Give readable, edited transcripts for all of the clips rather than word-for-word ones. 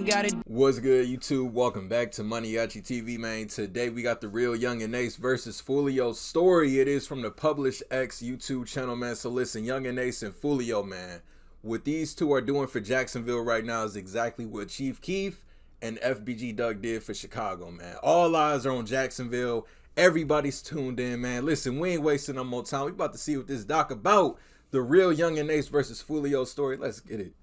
got it. What's good, YouTube? Welcome back to MANIACITV, man. Today we got the real Yungeen Ace versus Foolio story. It is from the Published X YouTube channel, man. So listen, Yungeen Ace and Foolio, man. What these two are doing for Jacksonville right now is exactly what Chief Keef and FBG Doug did for Chicago, man. All eyes are on Jacksonville. Everybody's tuned in, man. Listen, we ain't wasting no more time. We about to see what this doc about. The real Yungeen Ace versus Foolio story. Let's get it.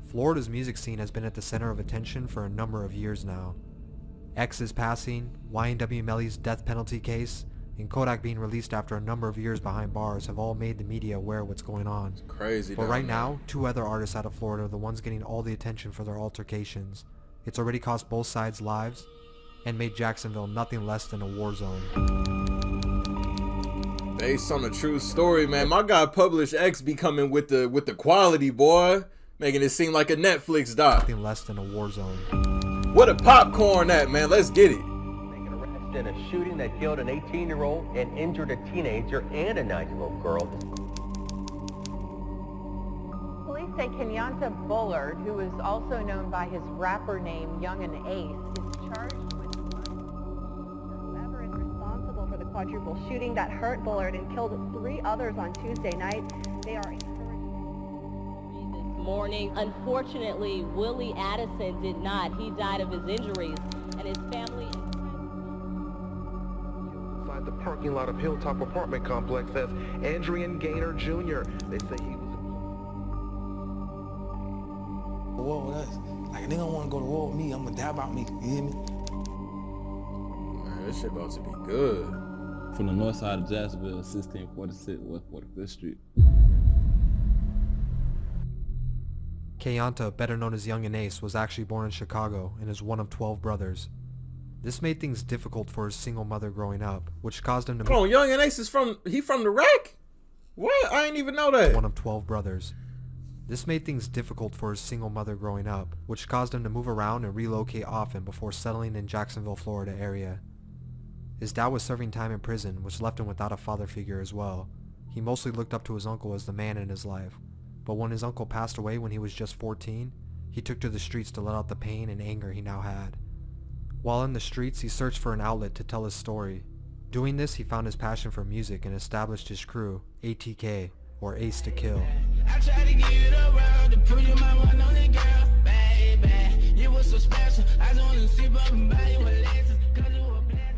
Florida's music scene has been at the center of attention for a number of years now. X's passing, YNW Melly's death penalty case, and Kodak being released after a number of years behind bars have all made the media aware of what's going on. It's crazy. But right now, two other artists out of Florida are the ones getting all the attention for their altercations. It's already cost both sides lives and made Jacksonville nothing less than a war zone. Based on a true story, man. My guy Published X be coming with the quality, boy. Making it seem like a Netflix doc. Nothing less than a war zone. What a popcorn at, man. Let's get it. Making an arrest in a shooting that killed an 18-year-old and injured a teenager and a 9-year-old girl. Police say Kenyatta Bullard, who is also known by his rapper name Yungeen Ace, is charged with whoever is responsible for the quadruple shooting that hurt Bullard and killed 3 others on Tuesday night. They are morning. Unfortunately, Willie Addison did not. He died of his injuries, and his family inside the parking lot of Hilltop apartment complex as Andrian Gaynor Jr. They say he was War with us. Like, they don't want to go to war with me. I'm gonna die about me. You hear me? Man, this shit about to be good. From the north side of Jacksonville, 1646 West 45th Street. Kenyatta, better known as Yungeen Ace, was actually born in Chicago and is one of 12 brothers. This made things difficult for his single mother growing up, which caused him to Come on, Yungeen Ace is from the rack? What? I ain't even know that. One of 12 brothers. This made things difficult for his single mother growing up, which caused him to move around and relocate often before settling in Jacksonville, Florida area. His dad was serving time in prison, which left him without a father figure as well. He mostly looked up to his uncle as the man in his life. But when his uncle passed away when he was just 14, he took to the streets to let out the pain and anger he now had. While in the streets, he searched for an outlet to tell his story. Doing this, he found his passion for music and established his crew, ATK, or Ace to Kill.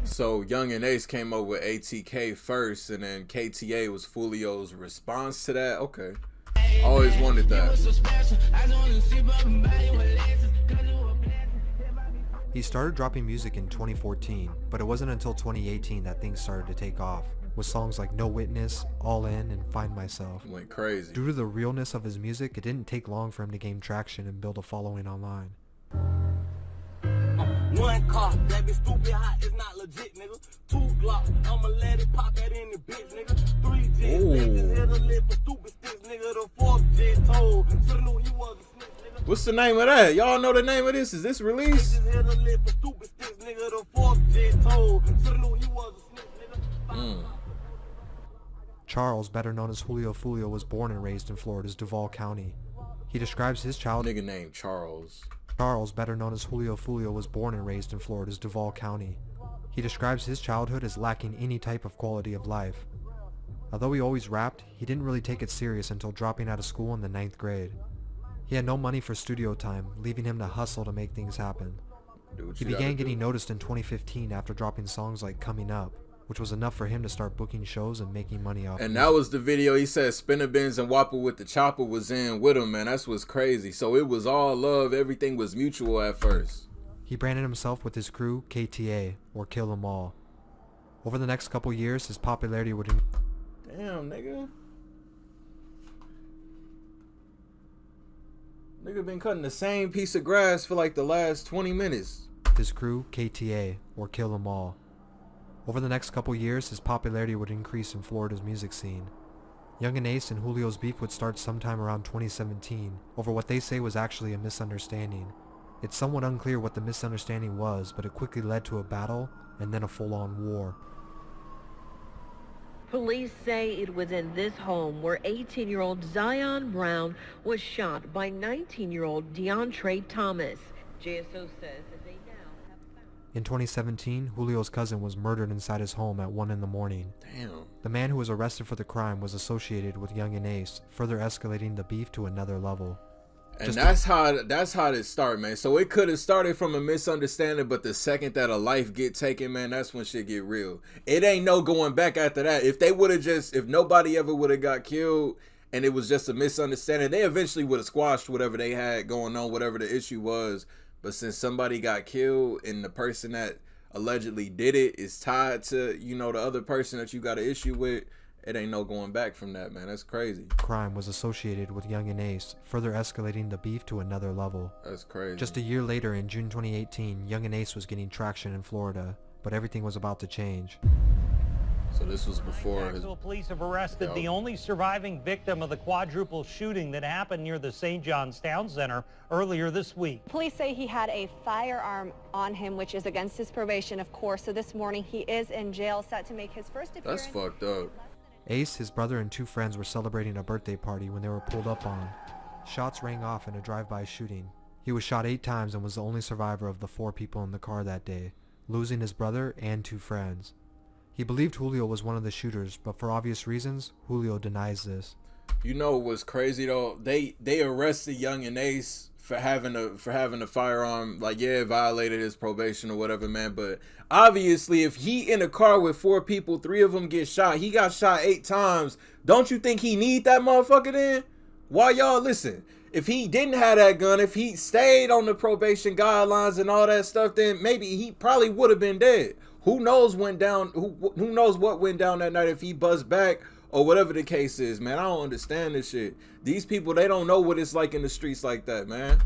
So Yungeen Ace came up with ATK first, and then KTA was Foolio's response to that? Okay. Always wanted that. He started dropping music in 2014, but it wasn't until 2018 that things started to take off, with songs like No Witness, All In, and Find Myself. Went crazy. Due to the realness of his music, it didn't take long for him to gain traction and build a following online. One car, that be stupid hot, it's not legit, nigga. 2 Glocks, I'ma let it pop at any bitch, nigga. 3 J's, niggas hit a lip for stupid sticks, nigga. The 4th jet told, should've knew he was a snitch, nigga. What's the name of that? Y'all know the name of this? Is this released? Niggas hit a lip for stupid sticks, nigga. The 4th jet told, should've knew he was a snitch, nigga. Charles, better known as Julio Foolio, was born and raised in Florida's Duval County. He describes his childhood. Nigga named Charles. Charles, better known as Julio Foolio, was born and raised in Florida's Duval County. He describes his childhood as lacking any type of quality of life. Although he always rapped, he didn't really take it serious until dropping out of school in the 9th grade. He had no money for studio time, leaving him to hustle to make things happen. He began getting noticed in 2015 after dropping songs like Coming Up, which was enough for him to start booking shows and making money off. And that was the video he said Spinner Bins and Whopper with the Chopper was in with him, man. That's what's crazy. So it was all love. Everything was mutual at first. He branded himself with his crew, KTA, or Kill 'Em All. Over the next couple years, his popularity would... Damn, nigga. Nigga been cutting the same piece of grass for like the last 20 minutes. His crew, KTA, or Kill 'Em All. Over the next couple years, his popularity would increase in Florida's music scene. Yungeen Ace and Julio's beef would start sometime around 2017 over what they say was actually a misunderstanding. It's somewhat unclear what the misunderstanding was, but it quickly led to a battle and then a full-on war. Police say it was in this home where 18-year-old Zion Brown was shot by 19-year-old DeAndre Thomas. JSO says that they now have found... In 2017, Julio's cousin was murdered inside his home at 1 in the morning. Damn. The man who was arrested for the crime was associated with Yungeen Ace, further escalating the beef to another level. And that's how it started, man. So it could have started from a misunderstanding, but the second that a life get taken, man, that's when shit get real. It ain't no going back after that. If they would have if nobody ever would have got killed and it was just a misunderstanding, they eventually would have squashed whatever they had going on, whatever the issue was. But since somebody got killed and the person that allegedly did it is tied to, you know, the other person that you got an issue with, it ain't no going back from that, man. That's crazy. Crime was associated with Yungeen Ace, further escalating the beef to another level. That's crazy. Just a year later, in June 2018, Yungeen Ace was getting traction in Florida, but everything was about to change. So this was before Jacksonville police have arrested the only surviving victim of the quadruple shooting that happened near the St. John's Town Center earlier this week. Police say he had a firearm on him, which is against his probation, of course. So this morning he is in jail, set to make his first appearance. That's fucked up. Ace, his brother, and 2 friends were celebrating a birthday party when they were pulled up on. Shots rang off in a drive-by shooting. He was shot 8 times and was the only survivor of the 4 people in the car that day, losing his brother and 2 friends. He believed Julio was one of the shooters, but for obvious reasons, Julio denies this. You know what's crazy though? They arrested Yungeen Ace for having a firearm. Like, yeah, violated his probation or whatever, man. But obviously, if he in a car with 4 people, 3 of them get shot, he got shot 8 times. Don't you think he need that motherfucker then? Why y'all listen? If he didn't have that gun, if he stayed on the probation guidelines and all that stuff, then maybe he probably would have been dead. Who knows went down? Who knows what went down that night if he buzzed back or whatever the case is, man. I don't understand this shit. These people, they don't know what it's like in the streets like that, man.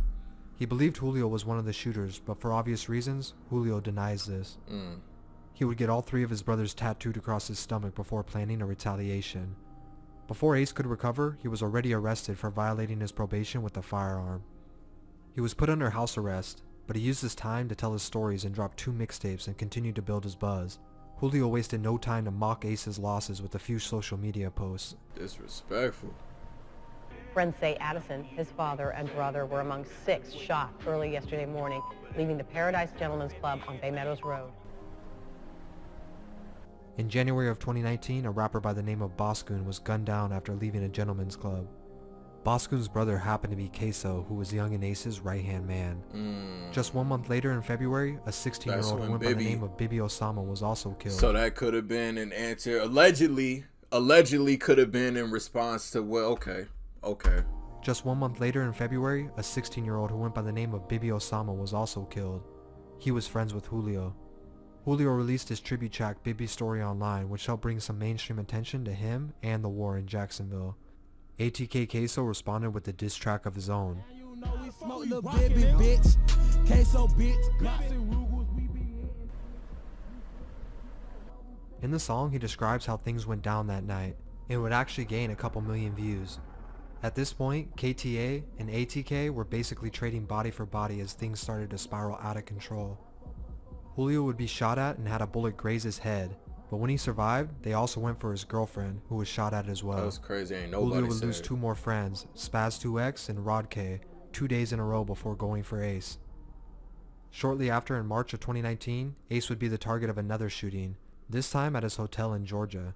He believed Julio was one of the shooters, but for obvious reasons, Julio denies this. He would get all 3 of his brothers tattooed across his stomach before planning a retaliation. Before Ace could recover, he was already arrested for violating his probation with a firearm. He was put under house arrest, but he used his time to tell his stories and dropped 2 mixtapes and continued to build his buzz. Julio wasted no time to mock Ace's losses with a few social media posts. Disrespectful. Friends say Addison, his father, and brother were among 6 shot early yesterday morning, leaving the Paradise Gentlemen's Club on Bay Meadows Road. In January of 2019, a rapper by the name of Boscoon was gunned down after leaving a gentleman's club. Boscoon's brother happened to be Queso, who was Yungeen Ace's right-hand man. Just 1 month later in February, a 16-year-old who went by the name of Bibi Osama was also killed. So that could have been an answer. Allegedly could have been in response to, well, okay. Just 1 month later in February, a 16-year-old who went by the name of Bibi Osama was also killed. He was friends with Julio. Julio released his tribute track Bibi's Story online, which helped bring some mainstream attention to him and the war in Jacksonville. ATK Queso responded with a diss track of his own. In the song, he describes how things went down that night, and would actually gain a couple million views. At this point, KTA and ATK were basically trading body for body as things started to spiral out of control. Julio would be shot at and had a bullet graze his head, but when he survived, they also went for his girlfriend, who was shot at as well. That was crazy, ain't nobody Julio would said. lose 2 more friends, Spaz2X and Rod K, 2 days in a row before going for Ace. Shortly after, in March of 2019, Ace would be the target of another shooting, this time at his hotel in Georgia.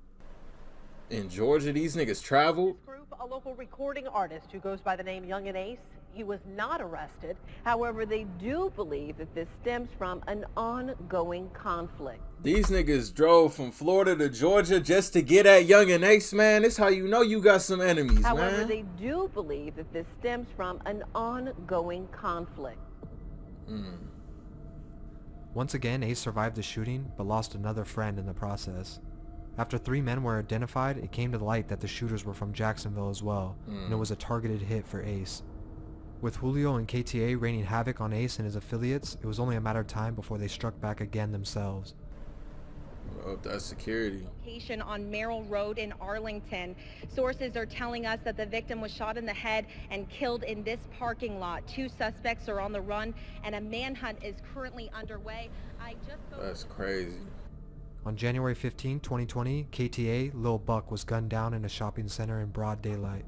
In Georgia, these niggas traveled? A local recording artist who goes by the name Yungeen Ace, he was not arrested. However, they do believe that this stems from an ongoing conflict. These niggas drove from Florida to Georgia just to get at Yungeen Ace, man. This how you know you got some enemies, However, man. they do believe that this stems from an ongoing conflict. Once again, Ace survived the shooting, but lost another friend in the process. After 3 men were identified, it came to light that the shooters were from Jacksonville as well, and it was a targeted hit for Ace. With Julio and KTA raining havoc on Ace and his affiliates, it was only a matter of time before they struck back again themselves. Oh, that's security. Location on Merrill Road in Arlington. Sources are telling us that the victim was shot in the head and killed in this parking lot. 2 suspects are on the run, and a manhunt is currently underway. That's crazy. On January 15, 2020, KTA Lil Buck was gunned down in a shopping center in broad daylight.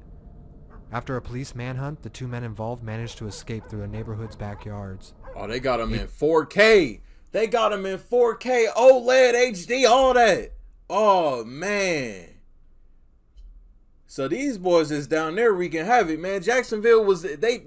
After a police manhunt, the two men involved managed to escape through the neighborhood's backyards. Oh, they got him in 4K. They got him in 4K, OLED, HD, all that. Oh, man. So these boys is down there wreaking havoc, man. Jacksonville was, they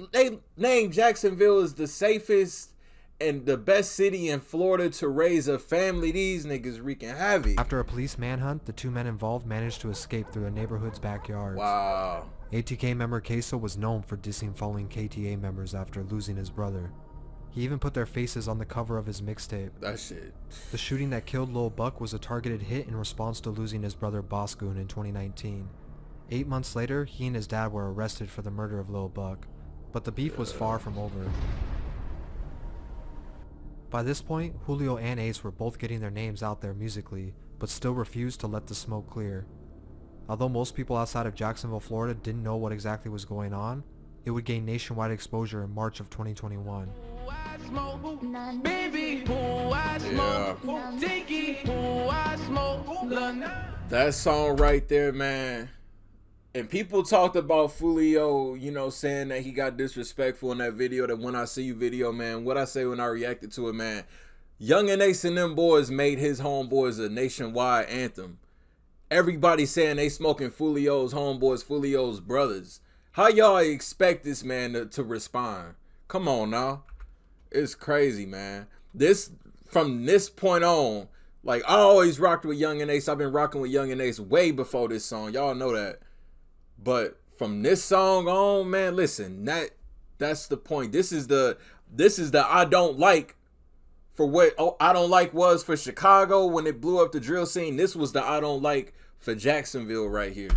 named Jacksonville as the safest and the best city in Florida to raise a family. These niggas wreaking havoc. After a police manhunt, the two men involved managed to escape through the neighborhood's backyards. Wow. ATK member Queso was known for dissing fallen KTA members after losing his brother. He even put their faces on the cover of his mixtape. That shit. The shooting that killed Lil Buck was a targeted hit in response to losing his brother Boscoon in 2019. 8 months later, he and his dad were arrested for the murder of Lil Buck, but the beef was far from over. By this point, Julio and Ace were both getting their names out there musically, but still refused to let the smoke clear. Although most people outside of Jacksonville, Florida didn't know what exactly was going on, it would gain nationwide exposure in March of 2021. That song right there, man. And people talked about Foolio, you know, saying that he got disrespectful in that video, that When I See You video, man. What I say when I reacted to it, man. Yungeen Ace and them boys made his Homeboys a nationwide anthem. Everybody saying they smoking Foolio's Homeboys, Foolio's brothers. How y'all expect this man to respond? Come on now. It's crazy, man. From this point on, like, I always rocked with Yungeen Ace. I've been rocking with Yungeen Ace way before this song. Y'all know that. But from this song on, man, listen, that's the point. This is the I don't like for what I don't like was for Chicago when it blew up the drill scene. This was the I don't like for Jacksonville right here.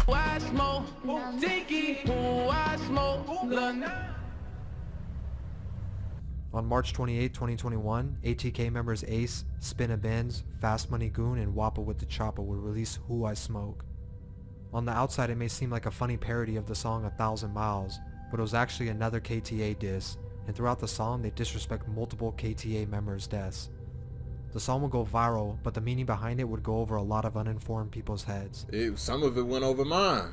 On March 28, 2021, ATK members Ace, Spin a Benz, Fast Money Goon, and Wappa with the Chopper would release Who I Smoke. On the outside, it may seem like a funny parody of the song 1,000 Miles, but it was actually another KTA diss, and throughout the song, they disrespect multiple KTA members' deaths. The song would go viral, but the meaning behind it would go over a lot of uninformed people's heads. Some of it went over mine.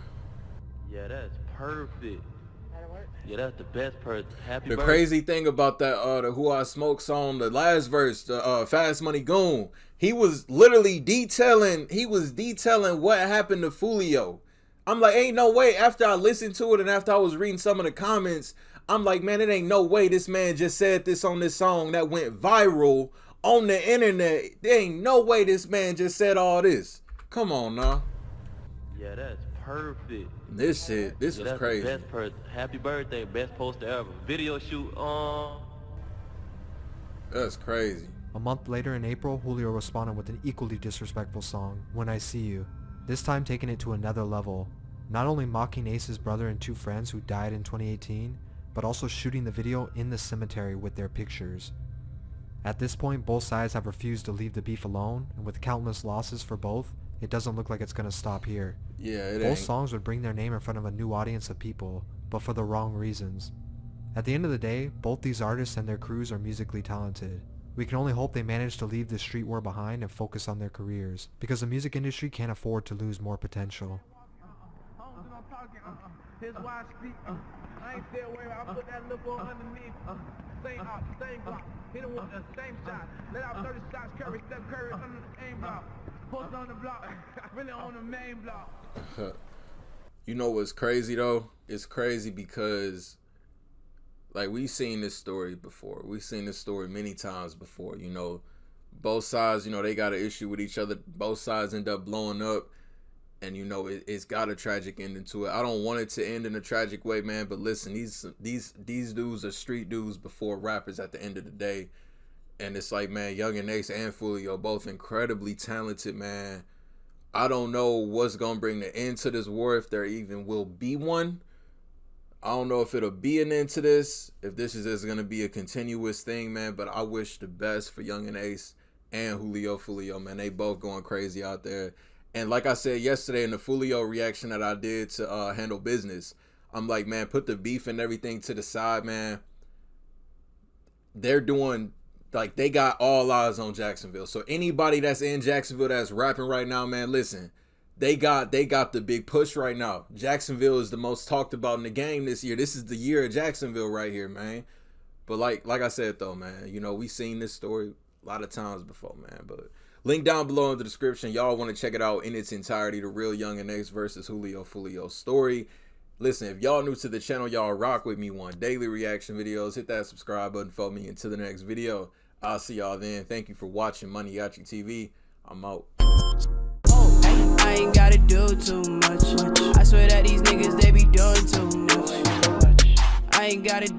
Yeah, that's perfect. Yeah, that's the best person. Happy the birthday. Crazy thing about that, the Who I Smoke song, the last verse, the Fast Money Goon, he was literally detailing what happened to Foolio. I'm like, ain't no way. After I listened to it and after I was reading some of the comments, I'm like, man, it ain't no way this man just said this on this song that went viral on the internet. There ain't no way this man just said all this. Come on now. Yeah, that's perfect. This was crazy. The best person. Happy birthday, best poster ever. Video shoot. That's crazy. A month later in April, Julio responded with an equally disrespectful song, When I See You, this time taking it to another level, not only mocking Ace's brother and two friends who died in 2018, but also shooting the video in the cemetery with their pictures. At this point, both sides have refused to leave the beef alone, and with countless losses for both, it doesn't look like it's gonna stop here. Yeah, both songs would bring their name in front of a new audience of people, but for the wrong reasons. At the end of the day, both these artists and their crews are musically talented. We can only hope they manage to leave the street war behind and focus on their careers, because the music industry can't afford to lose more potential. You know what's crazy though? It's crazy because, like, we've seen this story before. We've seen this story many times before. You know, both sides, you know, they got an issue with each other. Both sides end up blowing up. And, you know, it's got a tragic ending to it. I don't want it to end in a tragic way, man. But listen, these dudes are street dudes before rappers at the end of the day. And it's like, man, Yungeen Ace and Foolio, both incredibly talented, man. I don't know what's going to bring the end to this war, if there even will be one. I don't know if it'll be an end to this, if this is just going to be a continuous thing, man. But I wish the best for Yungeen Ace and Foolio, man. They both going crazy out there. And like I said yesterday in the Foolio reaction that I did to Handle Business, I'm like, man, put the beef and everything to the side, man. They're doing like they got all eyes on Jacksonville. So anybody that's in Jacksonville that's rapping right now, man, listen, they got the big push right now. Jacksonville is the most talked about in the game this year. This is the year of Jacksonville right here, man. But like I said though, man, you know, we seen this story a lot of times before, man. But link down below in the description. Y'all want to check it out in its entirety, the real Yungeen Ace versus juliofoolio story. Listen, if y'all new to the channel, y'all rock with me on daily reaction videos. Hit that subscribe button for me until the next video. I'll see y'all then. Thank you for watching MANIACITV. I'm out. I ain't gotta do too much. I swear that these niggas, they be doing too much. I ain't gotta